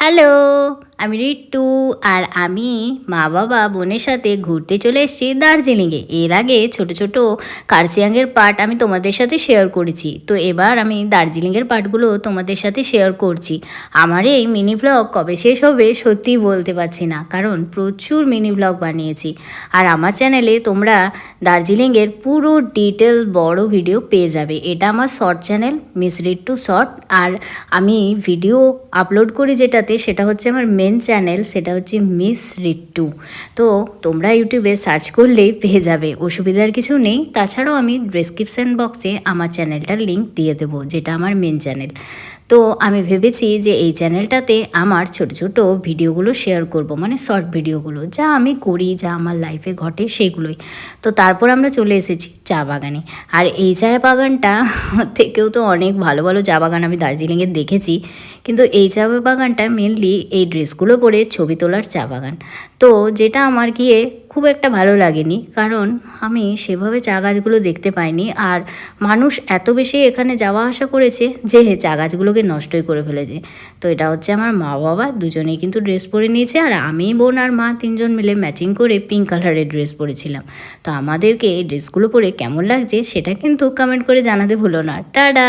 Hello, আমি রিট্টু। আর আমি মা বাবা বোনের সাথে ঘুরতে চলে এসেছি দার্জিলিংয়ে। এর আগে ছোট ছোট কার্সিয়াংয়ের পার্ট আমি তোমাদের সাথে শেয়ার করেছি। তো এবার আমি দার্জিলিংয়ের পার্টগুলো তোমাদের সাথে শেয়ার করছি। আমার এই মিনি ব্লগ কবে শেষ হবে সত্যিই বলতে পারছি না, কারণ প্রচুর মিনি ব্লগ বানিয়েছি। আর আমার চ্যানেলে তোমরা দার্জিলিংয়ের পুরো ডিটেল বড় ভিডিও পেয়ে যাবে। এটা আমার শর্ট চ্যানেল, মিস রিট্টু শর্ট। আর আমি ভিডিও আপলোড করি যেটাতে, সেটা হচ্ছে আমার মেন চ্যানেল, সেটা হচ্ছে মিস রিট্টু। তো তোমরা ইউটিউবে সার্চ করলেই পেয়ে যাবে, অসুবিধার কিছু নেই। তাছাড়াও আমি ডেসক্রিপশান বক্সে আমার চ্যানেলটার লিঙ্ক দিয়ে দেবো, যেটা আমার মেন চ্যানেল। তো আমি ভেবেছি যে এই চ্যানেলটাতে আমার ছোট ছোট ভিডিওগুলো শেয়ার করব, মানে শর্ট ভিডিওগুলো যা আমি করি, যা আমার লাইফে ঘটে সেগুলোই। তো তারপর আমরা চলে এসেছি চা বাগানে। আর এই চা বাগানটা থেকেও তো অনেক ভালো ভালো চা বাগান আমি দার্জিলিংয়ে দেখেছি, কিন্তু এই চা বাগানটা মেনলি এই ড্রেসগুলো পরে ছবি তোলার চা বাগান। তো যেটা আমার গিয়ে খুব একটা ভালো লাগেনি, কারণ আমি সেভাবে চা গাছগুলো দেখতে পাইনি। আর মানুষ এত বেশি এখানে যাওয়া আসা করেছে যে চা গাছগুলোকে নষ্টই করে ফেলেছে। তো এটা হচ্ছে আমার মা বাবা দুজনেই কিন্তু ড্রেস পরে নিয়েছে, আর আমি, বোন আর মা তিনজন মিলে ম্যাচিং করে পিঙ্ক কালারের ড্রেস পরেছিলাম। তো আমাদেরকে এই ড্রেসগুলো পরে কেমন লাগছে সেটা কিন্তু কমেন্ট করে জানাতে ভুলো না। টাটা।